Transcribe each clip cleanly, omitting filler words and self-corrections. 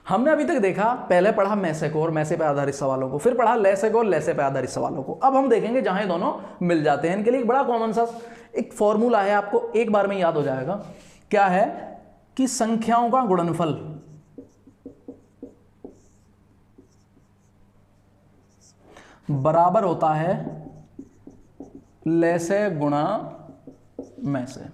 हमने अभी तक देखा, पहले पढ़ा मैसे को और मैसे पे आधारित सवालों को, फिर पढ़ा लेसे को और लेसे पे आधारित सवालों को। अब हम देखेंगे जहां ये दोनों मिल जाते हैं। इनके लिए एक बड़ा कॉमन सा एक फॉर्मूला है, आपको एक बार में याद हो जाएगा। क्या है कि संख्याओं का गुणनफल बराबर होता है लेसे गुणा मैसे।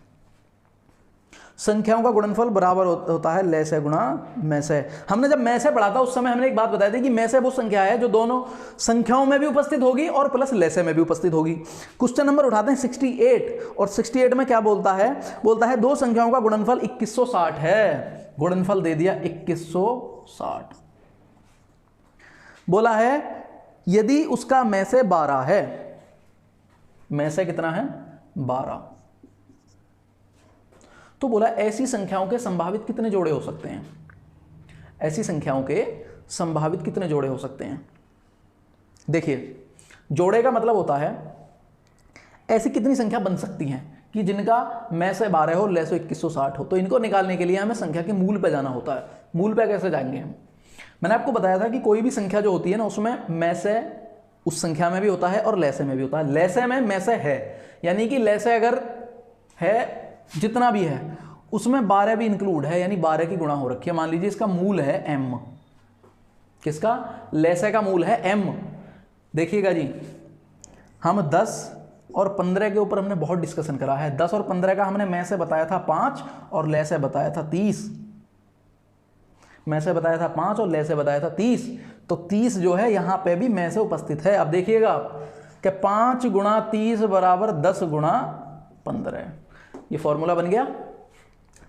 संख्याओं का गुणनफल बराबर होता है लेसे गुणा मैसे। हमने जब मैसे पढ़ा था उस समय हमने एक बात बताई थी कि मैसे वो संख्या है जो दोनों संख्याओं में भी उपस्थित होगी और प्लस लेसे में भी उपस्थित होगी। क्वेश्चन नंबर उठाते हैं 68, और 68 में क्या बोलता है? बोलता है दो संख्याओं का गुणनफल 2160 है। गुणनफल दे दिया 2160। बोला है यदि उसका मैसे 12 है, मैसे कितना है? 12। तो बोला ऐसी संख्याओं के संभावित कितने जोड़े हो सकते हैं? ऐसी संख्याओं के संभावित कितने जोड़े हो सकते हैं? देखिए, जोड़े का मतलब होता है ऐसी कितनी संख्या बन सकती हैं कि जिनका मैं से 12 हो, ले से 2160 हो। तो इनको निकालने के लिए हमें संख्या के मूल पे जाना होता है। मूल पे कैसे जाएंगे हम? मैंने आपको बताया था कि कोई भी संख्या जो होती है ना, उसमें मैं से उस संख्या में भी होता है और लेसे में भी होता है। लेसे में मैं से है, यानी कि लेसे अगर है जितना भी है उसमें 12 भी इंक्लूड है, यानी 12 की गुणा हो रखी है। मान लीजिए इसका मूल है m। किसका? लेसे का मूल है m। देखिएगा जी, हम 10 और 15 के ऊपर हमने बहुत डिस्कशन करा है। 10 और 15 का हमने मैं से बताया था 5 और ले से बताया था 30। मैं से बताया था 5 और ले से बताया था 30। तो 30 जो है यहां पे भी मैं से उपस्थित है। अब देखिएगा कि 5 गुणा 30 बराबर 10 गुणा 15। ये फॉर्मूला बन गया,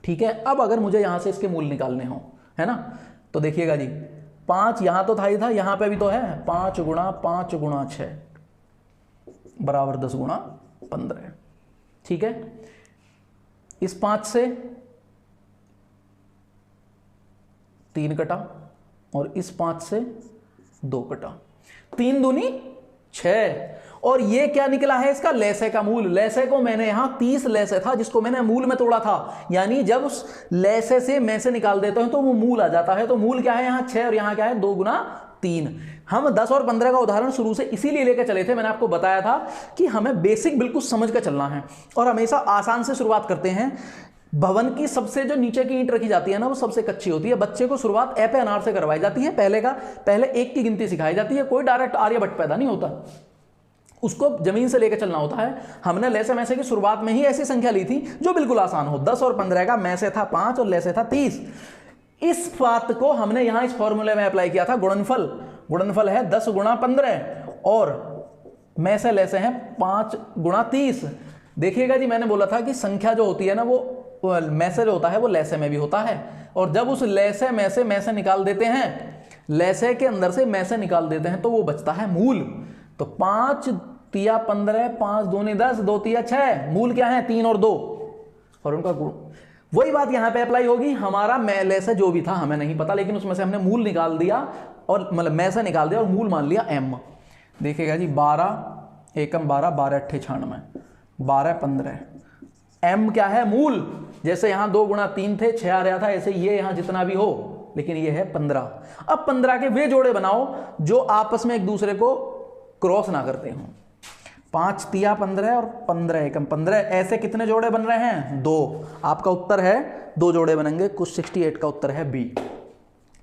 ठीक है। अब अगर मुझे यहां से इसके मूल निकालने हो, है ना, तो देखिएगा जी, 5 यहां तो था ही था, यहां पे भी तो है। 5 गुणा 5 गुणा 6 बराबर 10 गुणा 15, ठीक है। इस 5 से 3 कटा और इस 5 से 2 कटा, 3 दूनी 6। और ये क्या निकला है? इसका लेसे का मूल। लेसे को मैंने यहां 30 लेसे था जिसको मैंने मूल में तोड़ा था, यानी जब उस लेसे से मैं से निकाल देते हैं तो वो मूल आ जाता है। तो मूल क्या है? यहां 6 और यहां क्या है? 2 गुना 3। हम 10 और 15 का उदाहरण शुरू से इसीलिए लेकर चले थे, मैंने आपको बताया था कि हमें बेसिक बिल्कुल समझ कर चलना है और हमेशा आसान से शुरुआत करते हैं। भवन की सबसे जो नीचे की ईंट रखी जाती है ना, वो सबसे कच्ची होती है। बच्चे को शुरुआत ए पे अनार से करवाई जाती है। पहले 1 की गिनती सिखाई जाती है। कोई डायरेक्ट आर्यभट्ट पैदा नहीं होता, उसको जमीन से लेकर चलना होता है। हमने लेसे मैसे की शुरुआत में ही ऐसी संख्या ली थी जो बिल्कुल आसान हो। 10 और 15 का मैसे था 5 और लेसे था 30। इस बात को हमने यहां इस फॉर्मूले में अप्लाई किया था। गुणनफल, गुणनफल है 10 गुणा 15 और मैसे लेसे हैं 5 गुणा 30। देखिएगा जी, मैंने बोला था कि संख्या जो होती है ना, वो मैसे जो होता है वो लेसे में भी होता है। और जब उस लेसे में से मैसे निकाल देते हैं, लेसे के अंदर से मैसे निकाल देते हैं, तो वो बचता है मूल। तो 5 तिया 15, 5 दूनी 10, 2 तिया 6। मूल क्या है? 3 और 2, और उनका गुण। वही बात यहां पे अप्लाई होगी। हमारा लेसे जो भी था हमें नहीं पता, लेकिन उसमें से हमने मूल निकाल दिया और मतलब मैसे निकाल दिया और मूल मान लिया m। देखिएगा जी, 12 एकम 12, 12 अट्ठे 96, 12 15। m क्या है? मूल। जैसे यहां 2 गुणा 3 थे, 6 आ रहा था, ऐसे ये यहां जितना भी हो, लेकिन ये है 15। अब 15 के वे जोड़े बनाओ जो आपस में एक दूसरे को क्रॉस ना करते हो। 5 तिया 15 और 15 एकम 15, ऐसे कितने जोड़े बन रहे हैं? 2। आपका उत्तर है 2 जोड़े बनेंगे। कुछ 68 का उत्तर है बी।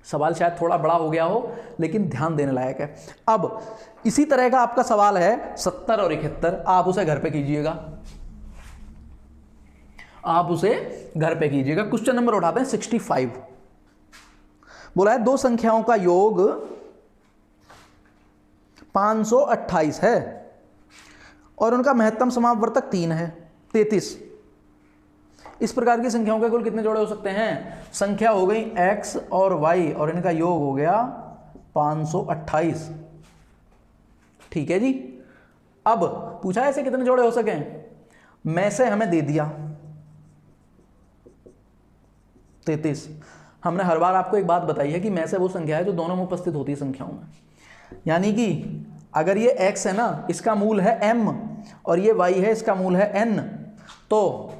सवाल शायद थोड़ा बड़ा हो गया हो, लेकिन ध्यान देने लायक है। अब इसी तरह का आपका सवाल है 70 और 71। आप उसे घर पे कीजिएगा, आप उसे घर पे कीजिएगा। क्वेश्चन नंबर उठाते हैं 65। बोला है दो संख्याओं का योग 528 है और उनका महत्तम समापवर्तक 3 है, 33। इस प्रकार की संख्याओं के कुल कितने जोड़े हो सकते हैं? संख्या हो गई x और y और इनका योग हो गया 528, ठीक है जी। अब पूछा ऐसे कितने जोड़े हो सके? में से हमें दे दिया 33। हमने हर बार आपको एक बात बताई है कि में से वो संख्या है जो दोनों में उपस्थित होती है संख्याओं में। यानी कि अगर ये x है ना, इसका मूल है m और ये y है, इसका मूल है n, तो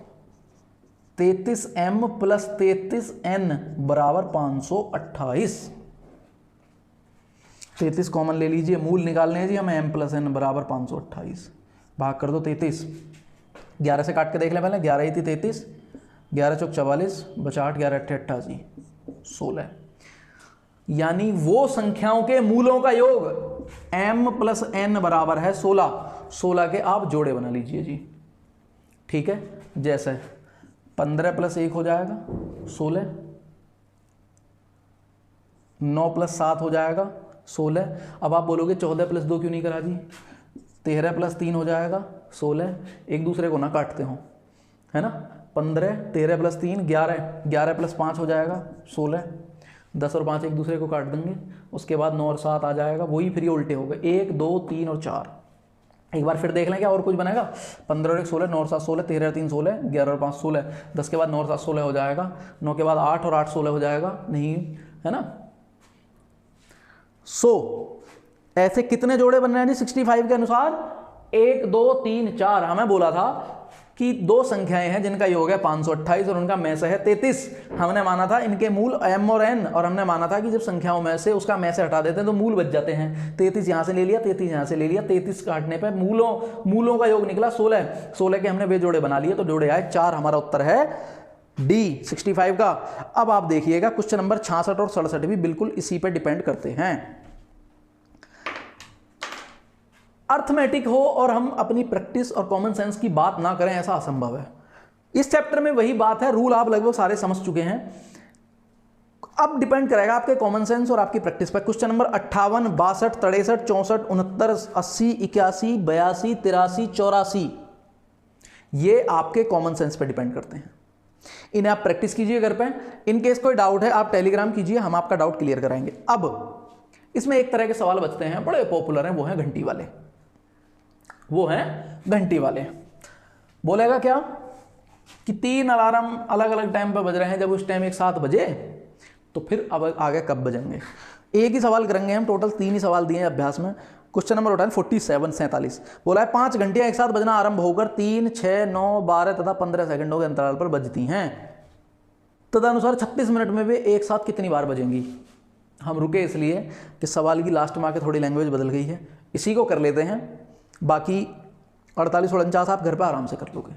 33m प्लस 33n बराबर 528। 33 कॉमन ले लीजिए, मूल निकालने हैं जी हमें, m प्लस n बराबर 528। भाग कर दो 33, 11 से काट के देख लें पहले, 11 ही थी 33, 11 चौक 44, बचा 8, 11 अट्ठे 88, 16। यानी वो संख्याओं के मूलों का योग m प्लस n बराबर है 16। 16 के आप जोड़े बना लीजिए जी, ठीक है। जैसे 15 प्लस 1 हो जाएगा 16, 9 प्लस 7 हो जाएगा 16। अब आप बोलोगे 14 प्लस 2 क्यों नहीं करा जी? 13 प्लस 3 हो जाएगा 16, एक दूसरे को ना काटते हो, है ना। 15, 13 प्लस 3 11, 11 प्लस 5 हो जाएगा 16, 10 और 5 एक दूसरे को काट देंगे। उसके बाद 9 और 7 आ जाएगा, वही फिर ये उल्टे हो गए, 1 2 3 और 4। एक बार फिर देख लें क्या और कुछ बनेगा। 15 और 1 16, 9 और 7 16, 13 और 3 16, 11 और 5 16, 10 के बाद 9 और 7 16 हो जाएगा, 9 के बाद 8 और 8 16 हो जाएगा, नहीं है ना। ऐसे कितने जोड़े बन रहे हैं जी 65 के अनुसार? 1 2 3 4। हमें बोला था कि दो संख्याएं हैं जिनका योग है 528 और उनका में से है 33। हमने माना था इनके मूल m और n, और हमने माना था कि जब संख्याओं में से उसका में से हटा देते हैं तो मूल बच जाते हैं। 33 यहां से ले लिया, 33 यहां से ले लिया, 33 काटने पे मूलों का योग निकला 16। 16 के हमने वे जोड़े बना लिए तो जोड़े आए 4। हमारा उत्तर है डी 65 का। अब आप देखिएगा क्वेश्चन नंबर 66 और 67 भी बिल्कुल इसी पर डिपेंड करते हैं। अर्थमेटिक हो और हम अपनी प्रैक्टिस और कॉमन सेंस की बात ना करें, ऐसा असंभव है। इस चैप्टर में वही बात है, रूल आप लगभग सारे समझ चुके हैं। अब डिपेंड करेगा आपके कॉमन सेंस और आपकी प्रैक्टिस पर। क्वेश्चन नंबर 58, 62, 63, 64, 69, 80, 81, 82, 83, 84, ये आपके कॉमन सेंस पर डिपेंड करते हैं। इन्हें आप प्रैक्टिस कीजिए घर पे। इन केस कोई डाउट है आप टेलीग्राम कीजिए, हम आपका डाउट क्लियर कराएंगे। अब इसमें एक तरह के सवाल बचते हैं, बड़े पॉपुलर हैं, वो हैं घंटी वाले। वो हैं घंटी वाले। बोलेगा क्या कि 3 अलार्म अलग अलग टाइम पर बज रहे हैं, जब उस टाइम एक साथ बजे तो फिर अब आगे कब बजेंगे। एक ही सवाल करेंगे हम, टोटल 3 ही सवाल दिए हैं अभ्यास में। क्वेश्चन नंबर उठाए 47 बोला है 5 घंटियां एक साथ बजना आरंभ होकर 3, 6, 9, 12 तथा 15 सेकंडों के अंतराल पर बजती हैं। तदनुसार 36 मिनट में वे एक साथ कितनी बार बजेंगी। हम रुके इसलिए कि सवाल की लास्ट में आके थोड़ी लैंग्वेज बदल गई है, इसी को कर लेते हैं। बाकी 48 और 49 आप घर पर आराम से कर लोगे।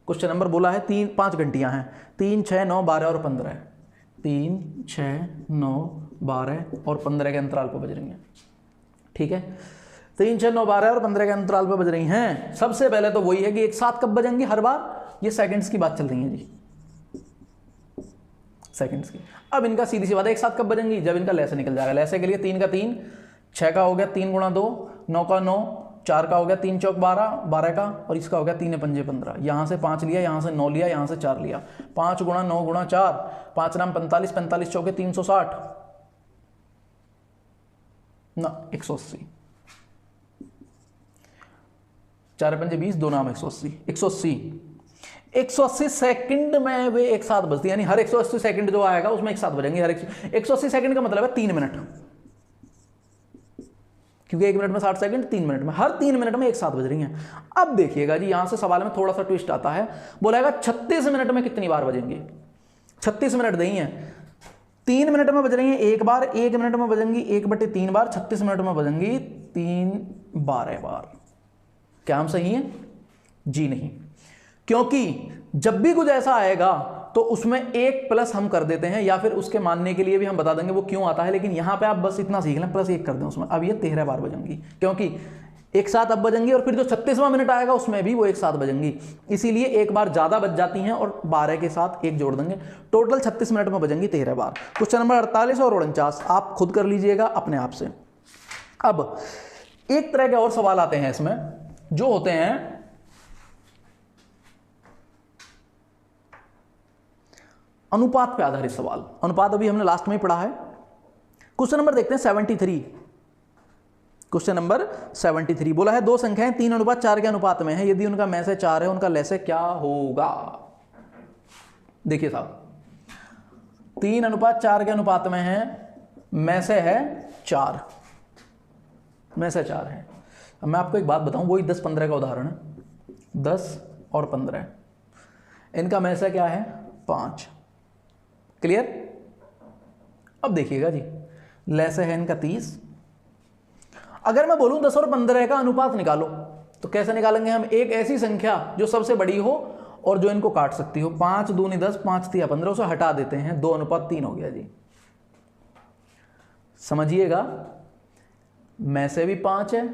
क्वेश्चन नंबर बोला है 5 घंटियां हैं, 3, 6, 9, 12 और 15। 3, 6, 9, 12 और 15 के अंतराल पर बज रही हैं, ठीक है। 3, 6, 9, 12 और 15 के अंतराल पर बज रही हैं। सबसे पहले तो वही है कि एक साथ कब बजेंगी हर बार, ये सेकंड्स की बात चल रही है जी, सेकंड्स की। अब इनका सीधी सी बात है, एक साथ कब बजेंगी, जब इनका लैसे निकल जाएगा। लैसे के लिए 3 का 3, 6 का हो गया 3 गुणा 2, 9 का 9, 4 का हो गया 3 चौक 12, 12 का, और इसका हो गया 3 पंजे 15। यहाँ से 5 लिया, यहाँ से 9 लिया, यहाँ से 4 लिया। 5 गुणा 9 गुणा 4, 5 नाम 45, 45 चौके 360 ना 180, 4 पंजे 20, 2 नाम 180, 180 सेकंड में वे एक साथ बजती है। यानी हर 180 सेकंड जो आएगा उसमें एक साथ बजेंगे। हर 180 सेकंड का मतलब है 3 मिनट, क्योंकि 1 मिनट में 60 सेकंड, 3 मिनट में, हर 3 मिनट में एक साथ बज रही हैं। अब देखिएगा जी, यहां से सवाल में थोड़ा सा ट्विस्ट आता है। बोलेगा 36 मिनट में कितनी बार बजेंगे। 36 मिनट नहीं है, 3 मिनट में बज रही हैं एक बार, 1 मिनट में बजेंगी 1/3 बार, 36 मिनट में बजेंगी 3/12 बार। क्या हम सही हैं? जी नहीं, क्योंकि जब भी कुछ ऐसा आएगा तो उसमें एक प्लस हम कर देते हैं, या फिर उसके मानने के लिए भी हम बता देंगे वो क्यों आता है। लेकिन यहां पे आप बस इतना सीख लें, प्लस 1 कर दें उसमें। अब ये 13 बार बजेंगी, क्योंकि एक साथ अब बजेंगी, और फिर जो 36वां मिनट आएगा उसमें भी वो एक साथ बजेंगी। इसीलिए एक बार ज्यादा बज जाती हैं और 12 के साथ 1 जोड़ देंगे। टोटल 36 मिनट में बजेंगी 13 बार। क्वेश्चन नंबर 48 और 49 आप खुद कर लीजिएगा अपने आप से। अब एक तरह के और सवाल आते हैं इसमें, जो होते हैं अनुपात पे आधारित सवाल। अनुपात अभी हमने लास्ट में ही पढ़ा है। क्वेश्चन नंबर देखते हैं 73। क्वेश्चन नंबर 73 बोला है 2 संख्याएं 3:4 के अनुपात में है, यदि उनका में से 4 है, उनका लैसे क्या होगा। देखिए साहब, 3:4 के अनुपात में है, में से है 4, में से 4 है। अब मैं आपको एक बात बताऊं, वही 10-15 का उदाहरण है। 10 और 15, इनका में से क्या है 5। क्लियर? अब देखिएगा जी, लैसे है इनका 30। अगर मैं बोलूं 10 और 15 का अनुपात निकालो तो कैसे निकालेंगे हम? एक ऐसी संख्या जो सबसे बड़ी हो और जो इनको काट सकती हो। 5 दूनी 10, 5 तिया 15, उसे हटा देते हैं, 2:3 हो गया जी। समझिएगा, में से भी 5 है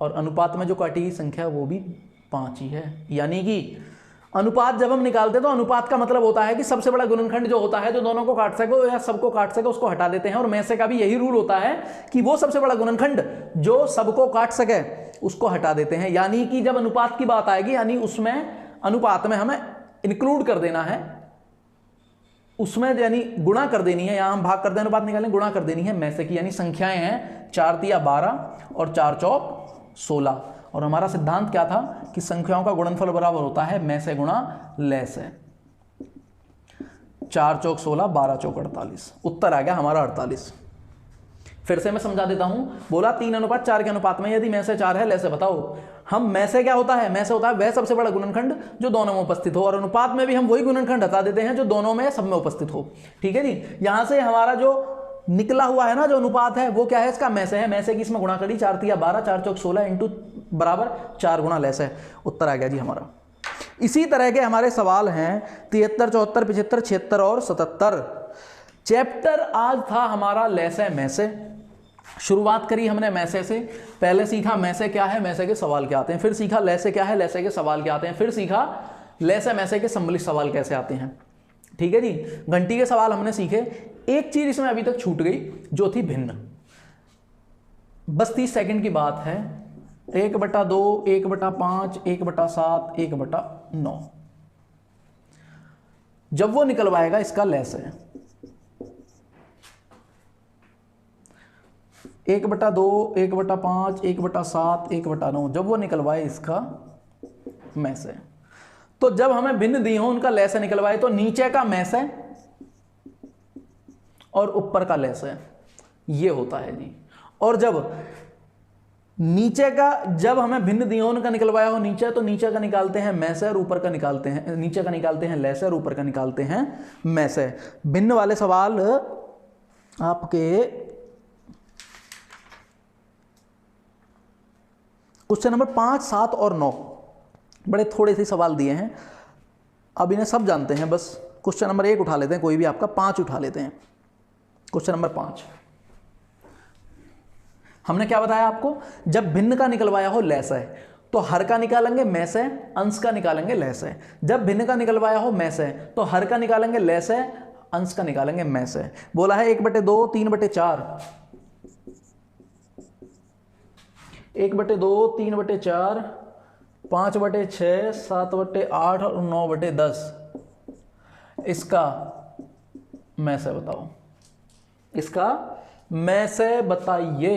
और अनुपात में जो काटी गई संख्या वो भी 5 ही है। यानी कि अनुपात जब हम निकालते हैं तो अनुपात का मतलब होता है कि सबसे बड़ा गुणनखंड जो होता है, जो दोनों को काट सके या सबको काट सके, उसको हटा देते हैं। और में से का भी यही रूल होता है कि वो सबसे बड़ा गुणनखंड जो सबको काट सके उसको हटा देते हैं। यानी कि जब अनुपात की बात आएगी, यानी उसमें अनुपात में हमें इंक्लूड कर देना है, उसमें यानी गुणा कर देनी है। यहां हम भाग कर दें, अनुपात निकालें, गुणा कर देनी है में से की। यानी संख्याएं हैं 4 तिया 12 और 4 चौक 16। और हमारा सिद्धांत क्या था कि संख्याओं का गुणनफल बराबर होता है में से गुणा ले से। 4 चौक 16, 12 चौक 48, उत्तर आ गया हमारा 48। फिर से मैं समझा देता हूं। बोला 3:4 के अनुपात में यदि में से 4 है, ले से बताओ। हम में से क्या होता है? में से होता है वह सबसे बड़ा गुणनखंड जो दोनों में उपस्थित हो, और अनुपात में भी हम वही गुणनखंड हटा देते हैं जो दोनों में सब में उपस्थित हो। ठीक है जी। यहां से हमारा जो निकला हुआ है ना जो अनुपात है वो क्या है? इसका में से है। में से की इसमें गुणा करी, 4 तिया 12, 4 चौक 16 इंटू बराबर 4 गुणा ले से। उत्तर आ गया जी हमारा। इसी तरह के हमारे सवाल हैं 73, 74, 75, 76 और 77। चैप्टर आज था हमारा ले से में से। शुरुआत करी हमने में से पहले सीखा में से क्या है, में से के सवाल क्या आते हैं, फिर सीखा ले से क्या है, ले से के सवाल क्या आते हैं, फिर सीखा ले से में से के सम्मिलित सवाल कैसे आते हैं। ठीक है जी। घंटी के सवाल हमने सीखे। एक चीज इसमें अभी तक छूट गई जो थी भिन्न। बस 30 सेकंड की बात है। 1/2, 1/5, 1/7, 1/9 जब वो निकलवाएगा इसका लेस है। 1/2, 1/5, 1/7, 1/9 जब वो निकलवाए इसका में से। तो जब हमें भिन्न दी हो उनका लेस है निकलवाए, तो नीचे का में से और ऊपर का लेस है, ये होता है जी। और जब नीचे का, जब हमें भिन्न दिए उनका निकलवाया हो नीचे, तो नीचे का निकालते हैं में से और ऊपर का निकालते हैं, नीचे का निकालते हैं ले से और ऊपर का निकालते हैं में से। भिन्न वाले सवाल आपके क्वेश्चन नंबर 5, 7 और 9 बड़े थोड़े से सवाल दिए हैं। अब इन्हें सब जानते हैं, बस क्वेश्चन नंबर 1 उठा लेते हैं, कोई भी आपका 5 उठा लेते हैं। क्वेश्चन नंबर 5 हमने क्या बताया आपको? जब भिन्न का निकलवाया हो लेस है तो हर का निकालेंगे में से, अंश का निकालेंगे लेस है। जब भिन्न का निकलवाया हो में से तो हर का निकालेंगे लेस है, अंश का निकालेंगे में से। बोला है 1/2, 3/4, 1/2, 3/4, 5/6, 7/8 और 9/10। इसका में से बताओ, इसका में से बताइए।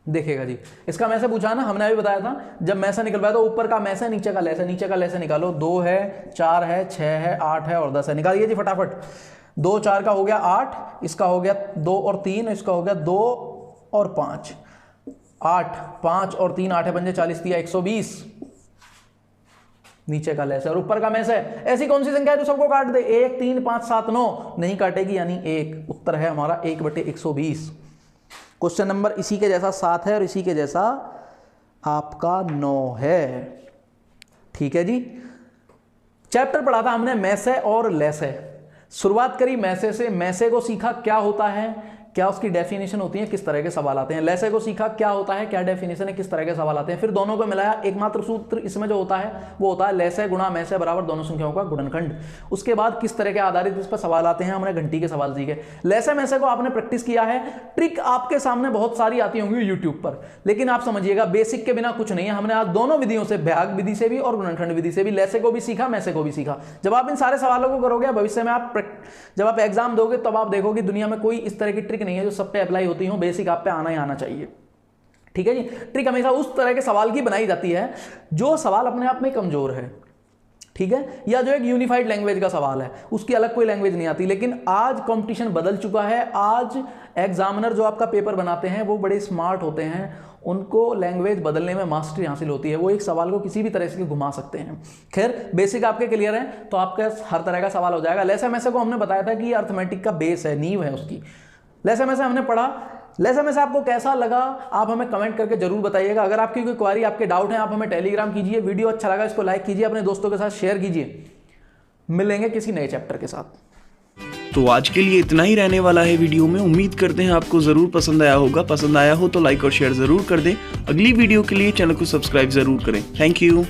देखिएगा जी, इसका में से पूछा ना, हमने अभी बताया था जब में से निकलवाया तो ऊपर का में से, नीचे का ले से। नीचे का ले से निकालो, 2 है, 4 है, 6 है, 8 है और 10 है। निकालिए जी फटाफट। 2 4 का हो गया 8, इसका हो गया 2 और 3, इसका हो गया 2 और 5, 8, 5 और 3 8 पंजे 40 दिया 120। नीचे का लेस है और ऊपर का में से। ऐसी कौन सी संख्या है जो सबको काट दे? 1, 3, 5, 7, 9 नहीं काटेगी, यानी 1। उत्तर है हमारा 1/120। क्वेश्चन नंबर इसी के जैसा 7 है और इसी के जैसा आपका 9 है। ठीक है जी। चैप्टर पढ़ा था हमने में से और लेस है। शुरुआत करी में से। में से को सीखा क्या होता है, क्या उसकी डेफिनेशन होती है, किस तरह के सवाल आते हैं। लेसे को सीखा क्या होता है, क्या डेफिनेशन है, किस तरह के सवाल आते हैं। फिर दोनों को मिलाया, एकमात्र सूत्र इसमें जो होता है वो होता है लेसे गुणा में से बराबर दोनों संख्याओं का गुणनखंड। उसके बाद किस तरह के आधारित इस पर सवाल आते हैं, हमने घंटी के सवाल सीखे। लेसे में से को आपने प्रैक्टिस किया है। ट्रिक आपके सामने बहुत सारी आती होंगी यूट्यूब पर, लेकिन आप समझिएगा बेसिक के बिना कुछ नहीं है। हमने आज दोनों विधियों से, भाग विधि से भी और गुणनखंड विधि से भी, लेसे को भी सीखा, में से को भी सीखा। जब आप इन सारे सवालों को करोगे भविष्य में, आप जब आप एग्जाम दोगे तब आप देखोगे दुनिया में कोई इस तरह की ट्रिक नहीं है जो सब पे अप्लाई होती हो। बेसिक आप पे आना ही आना चाहिए। ठीक है जी। ट्रिक हमेशा उस तरह के सवाल की बनाई जाती है जो सवाल अपने आप में कमजोर है, ठीक है, या जो एक यूनिफाइड लैंग्वेज का सवाल है, उसकी अलग कोई लैंग्वेज नहीं आती। लेकिन आज कंपटीशन बदल चुका है। आज एग्जामिनर जो आपका पेपर बनाते हैं वो बड़े स्मार्ट होते हैं उनको लैंग्वेज बदलने में मास्टरी हासिल होती है, वो एक सवाल को किसी भी तरह से घुमा सकते हैं। खैर बेसिक आपके क्लियर है तो आपका हर तरह का सवाल हो जाएगा। लेसा मैसे को हमने बताया था कि ये अर्थमेटिक का बेस है, नींव है उसकी। लेसा मैसे हमने पढ़ा, लेसा मैसे आपको कैसा लगा आप हमें कमेंट करके जरूर बताइएगा। अगर आपकी कोई क्वेरी, आपके डाउट हैं, आप हमें टेलीग्राम कीजिए। वीडियो अच्छा लगा इसको लाइक कीजिए, अपने दोस्तों के साथ शेयर कीजिए। मिलेंगे किसी नए चैप्टर के साथ। तो आज के लिए इतना ही रहने वाला है वीडियो में। उम्मीद करते हैं आपको ज़रूर पसंद आया होगा। पसंद आया हो तो लाइक और शेयर ज़रूर कर दें। अगली वीडियो के लिए चैनल को सब्सक्राइब ज़रूर करें। Thank you.